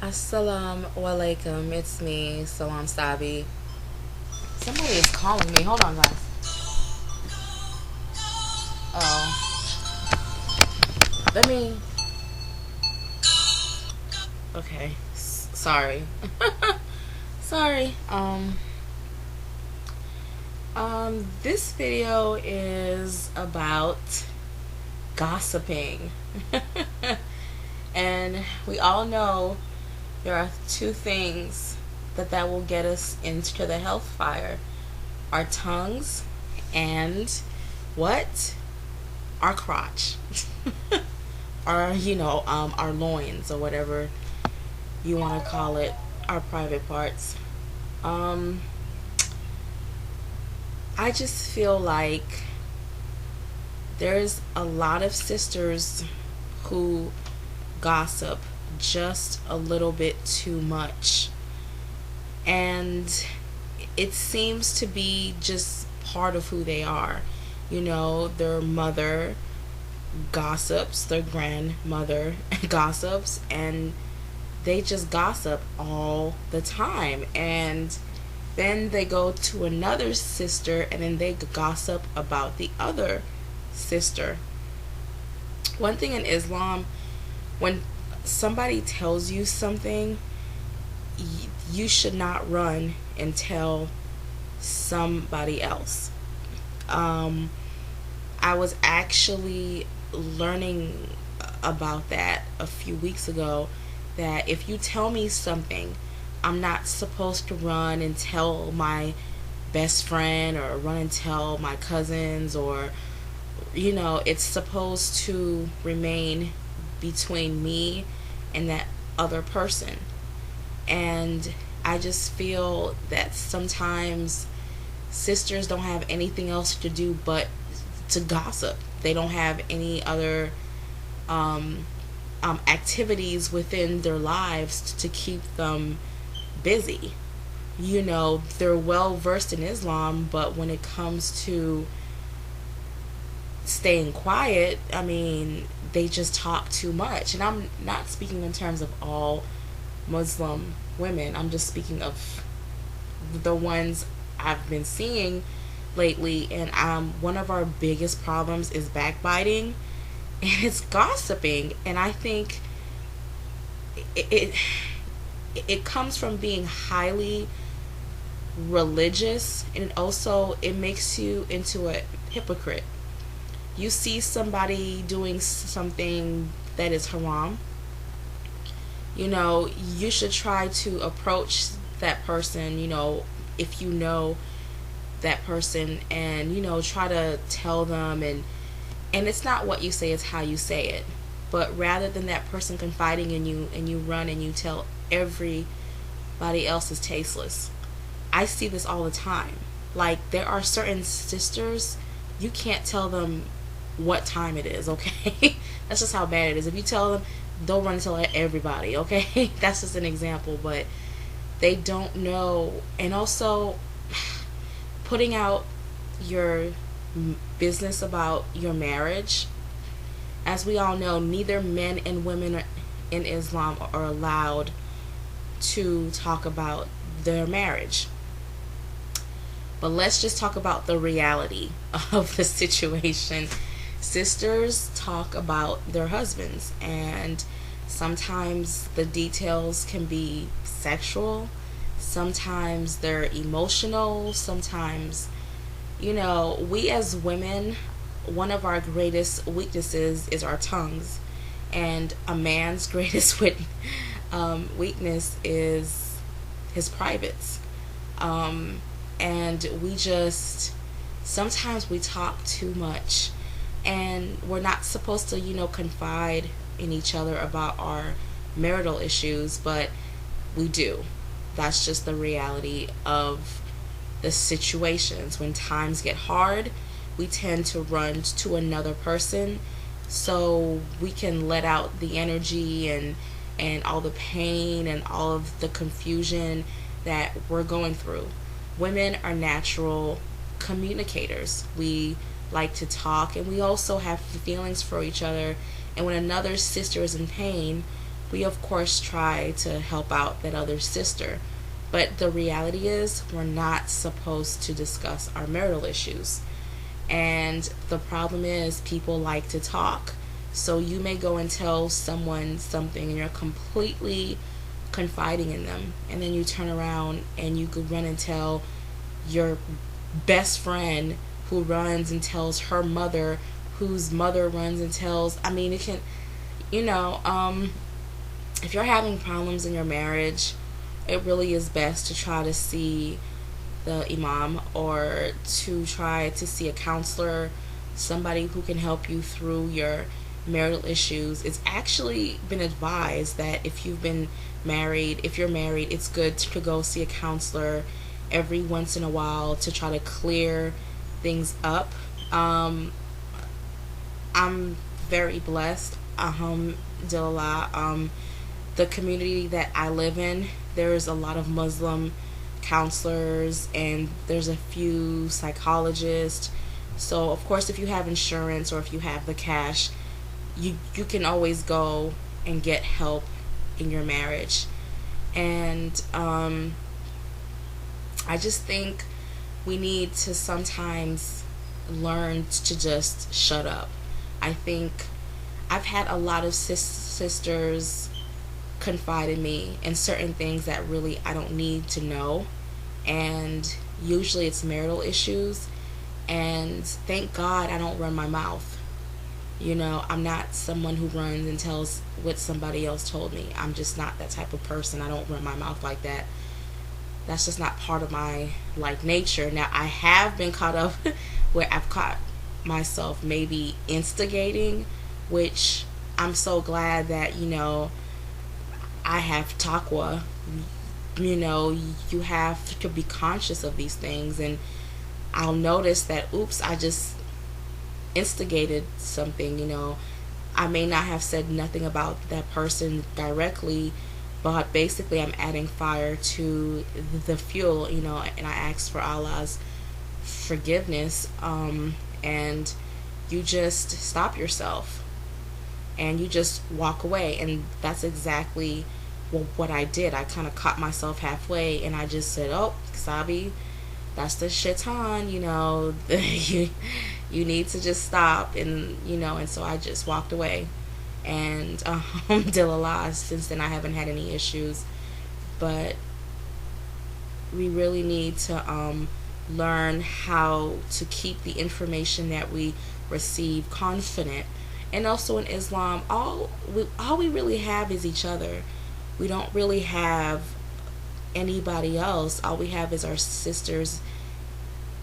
Assalamu alaikum. It's me, Salam Sabi. Somebody is calling me. Hold on, guys. Oh, let me. Okay. Sorry. Sorry. This video is about gossiping. And we all know there are two things that will get us into the hellfire: our tongues and what? Our crotch. Our, our loins, or whatever you want to call it, our private parts. I just feel like there's a lot of sisters who gossip just a little bit too much, and it seems to be just part of who they are. Their mother gossips, their grandmother gossips, and they just gossip all the time. And then they go to another sister and then they gossip about the other sister. One thing in Islam, when somebody tells you something, you should not run and tell somebody else. I was actually learning about that a few weeks ago, that if you tell me something, I'm not supposed to run and tell my best friend or run and tell my cousins, or it's supposed to remain between me and that other person. And I just feel that sometimes sisters don't have anything else to do but to gossip. They don't have any other activities within their lives to keep them busy. They're well versed in Islam, but when it comes to staying quiet, they just talk too much. And I'm not speaking in terms of all Muslim women. I'm just speaking of the ones I've been seeing lately. And one of our biggest problems is backbiting, and it's gossiping. And I think it comes from being highly religious, and also it makes you into a hypocrite. You see somebody doing something that is haram, you should try to approach that person, if you know that person, and try to tell them, and it's not what you say, it's how you say it. But rather than that person confiding in you and you run and you tell everybody else is tasteless. I see this all the time. Like, there are certain sisters, you can't tell them what time it is, okay? That's just how bad it is. If you tell them, they'll run and tell everybody, okay? That's just an example, but they don't know. And also, putting out your business about your marriage. As we all know, neither men and women in Islam are allowed to talk about their marriage. But let's just talk about the reality of the situation. Sisters talk about their husbands, and sometimes the details can be sexual, sometimes they're emotional, sometimes, we as women, one of our greatest weaknesses is our tongues, and a man's greatest weakness is his privates. And we just, sometimes we talk too much, and we're not supposed to, confide in each other about our marital issues, but we do. That's just the reality of the situations. When times get hard, we tend to run to another person so we can let out the energy and all the pain and all of the confusion that we're going through. Women are natural communicators. We like to talk, and we also have feelings for each other. And when another sister is in pain, we of course try to help out that other sister. But the reality is, we're not supposed to discuss our marital issues. And the problem is, people like to talk. So you may go and tell someone something and you're completely confiding in them. And then you turn around and you could run and tell your best friend, who runs and tells her mother, whose mother runs and tells. I mean, it can, you know, if you're having problems in your marriage, it really is best to try to see the imam, or to try to see a counselor, somebody who can help you through your marital issues. It's actually been advised that if you're married, it's good to go see a counselor every once in a while to try to clear things up. I'm very blessed, alhamdulillah. The community that I live in, there's a lot of Muslim counselors, and there's a few psychologists. So of course, if you have insurance or if you have the cash, you can always go and get help in your marriage. And I just think we need to sometimes learn to just shut up. I think I've had a lot of sisters confide in me in certain things that really I don't need to know, and usually it's marital issues. And thank God I don't run my mouth. You know, I'm not someone who runs and tells what somebody else told me. I'm just not that type of person. I don't run my mouth like that. That's just not part of my nature. Now, I have been caught up where I've caught myself maybe instigating, which I'm so glad that, I have taqwa. You have to be conscious of these things, and I'll notice that, oops, I just instigated something. I may not have said nothing about that person directly, but basically I'm adding fire to the fuel, and I ask for Allah's forgiveness, and you just stop yourself and you just walk away. And that's exactly what I did. I kind of caught myself halfway, and I just said, oh, Sabi, that's the shaitan, you need to just stop. And and so I just walked away, and alhamdulillah, since then I haven't had any issues. But we really need to learn how to keep the information that we receive confident. And also in Islam, all we really have is each other. We don't really have anybody else. All we have is our sisters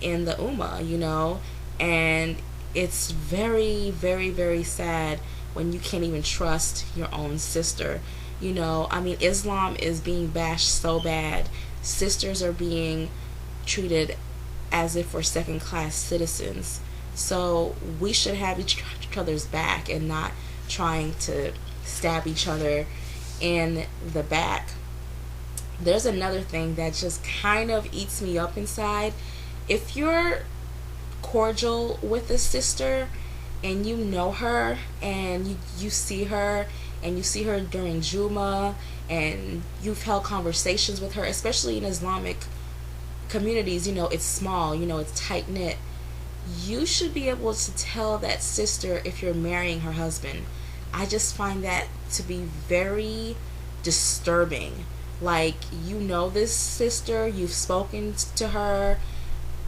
in the ummah, and it's very, very, very sad when you can't even trust your own sister. Islam is being bashed so bad. Sisters are being treated as if we're second-class citizens. So we should have each other's back and not trying to stab each other in the back. There's another thing that just kind of eats me up inside. If you're cordial with a sister and you know her, and you see her, and you see her during Juma, and you've held conversations with her, especially in Islamic communities, it's small, it's tight-knit, you should be able to tell that sister if you're marrying her husband. I just find that to be very disturbing. This sister, you've spoken to her,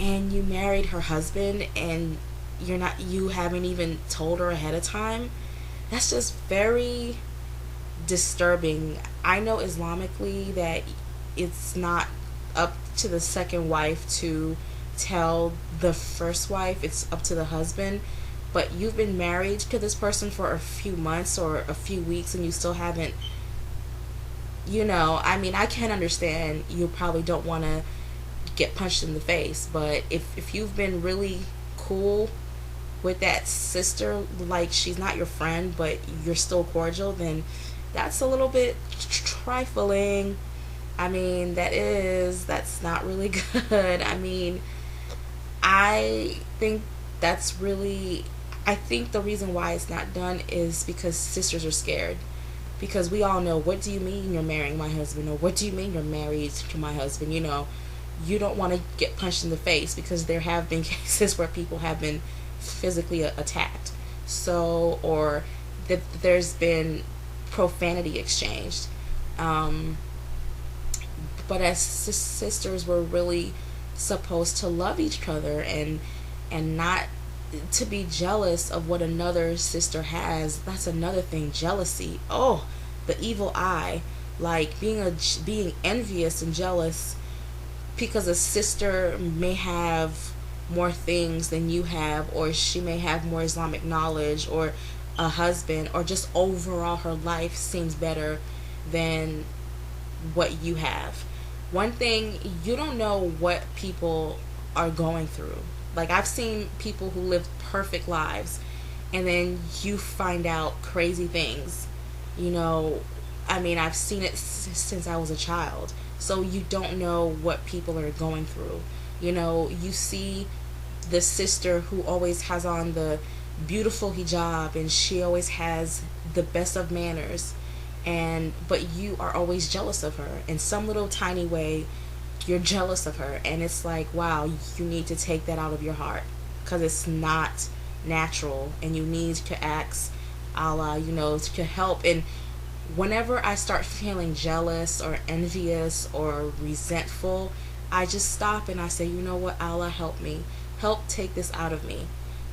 and you married her husband, and you haven't even told her ahead of time. That's just very disturbing. I know Islamically that it's not up to the second wife to tell the first wife, it's up to the husband. But you've been married to this person for a few months or a few weeks, and you still haven't, I can understand you probably don't want to get punched in the face, but if you've been really cool with that sister, she's not your friend but you're still cordial, then that's a little bit trifling. That's not really good. I think the reason why it's not done is because sisters are scared, because we all know, what do you mean you're marrying my husband, or what do you mean you're married to my husband? You don't want to get punched in the face, because there have been cases where people have been physically attacked, so, or that there's been profanity exchanged. But as sisters, we're really supposed to love each other, and not to be jealous of what another sister has. That's another thing, jealousy. Oh, the evil eye. Like being envious and jealous because a sister may have more things than you have, or she may have more Islamic knowledge, or a husband, or just overall her life seems better than what you have. One thing, you don't know what people are going through. Like, I've seen people who live perfect lives, and then you find out crazy things. I've seen it since I was a child. So you don't know what people are going through. You see the sister who always has on the beautiful hijab, and she always has the best of manners, but you are always jealous of her in some little tiny way. You're jealous of her, and it's like, wow, you need to take that out of your heart, because it's not natural, and you need to ask Allah, to help. And whenever I start feeling jealous or envious or resentful, I just stop and I say, you know what, Allah, help me, help take this out of me.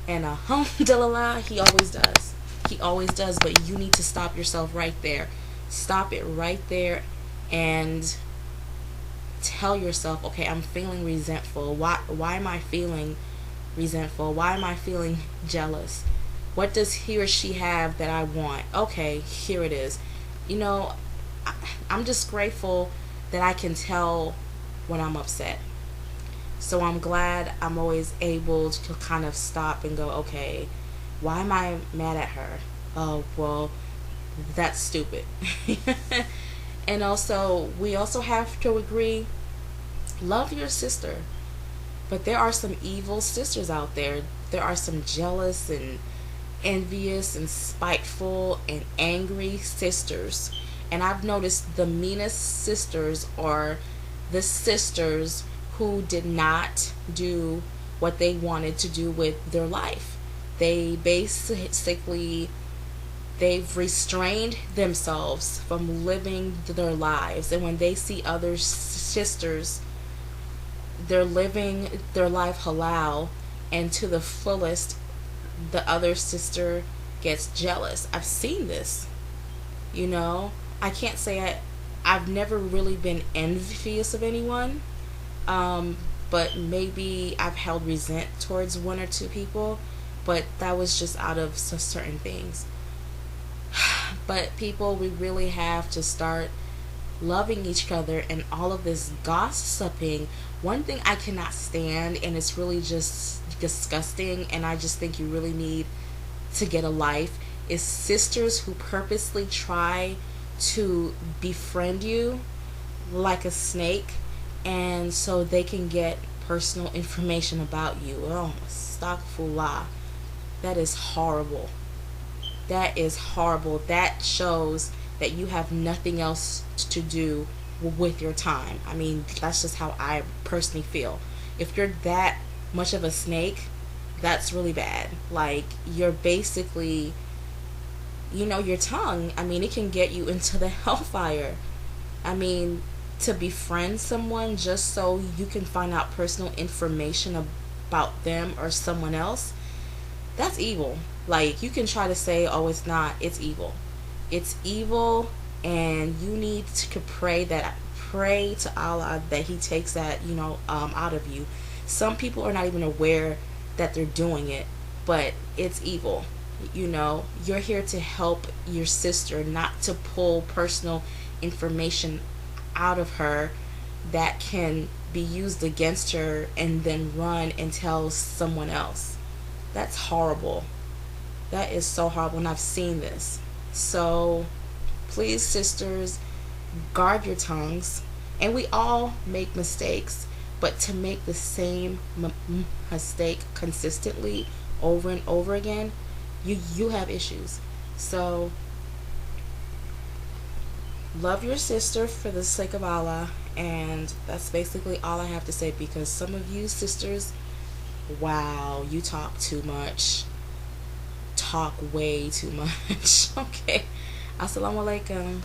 And alhamdulillah, he always does. He always does. But you need to stop yourself right there. Stop it right there and tell yourself, okay, I'm feeling resentful. Why am I feeling resentful? Why am I feeling jealous? What does he or she have that I want? Okay, here it is. I'm just grateful that I can tell when I'm upset. So I'm glad I'm always able to kind of stop and go, okay, why am I mad at her? Oh, well, that's stupid. And also, we also have to agree, love your sister. But there are some evil sisters out there. There are some jealous and envious and spiteful and angry sisters. And I've noticed the meanest sisters are the sisters who did not do what they wanted to do with their life. They've restrained themselves from living their lives, and when they see other sisters, they're living their life halal and to the fullest, the other sister gets jealous. I've seen this. I can't say I've never really been envious of anyone, but maybe I've held resent towards one or two people, but that was just out of certain things. But people, we really have to start loving each other, and all of this gossiping. One thing I cannot stand, and it's really just disgusting, and I just think you really need to get a life, is sisters who purposely try to befriend you like a snake, and so they can get personal information about you. Oh, astaghfirullah. That is horrible. That is horrible. That shows that you have nothing else to do with your time. That's just how I personally feel. If you're that much of a snake, that's really bad. Like, you're basically, your tongue, it can get you into the hellfire. To befriend someone just so you can find out personal information about them or someone else, that's evil. Like, you can try to say, oh, it's not. It's evil. It's evil, and you need to pray to Allah that he takes that, out of you. Some people are not even aware that they're doing it, but it's evil. You're here to help your sister, not to pull personal information out of her that can be used against her and then run and tell someone else. That's horrible. That is so horrible, and I've seen this. So please, sisters, guard your tongues. And we all make mistakes, but to make the same mistake consistently over and over again, you have issues. So love your sister for the sake of Allah. And that's basically all I have to say, because some of you sisters, wow, you talk too much. Talk way too much. Okay. Assalamu alaikum.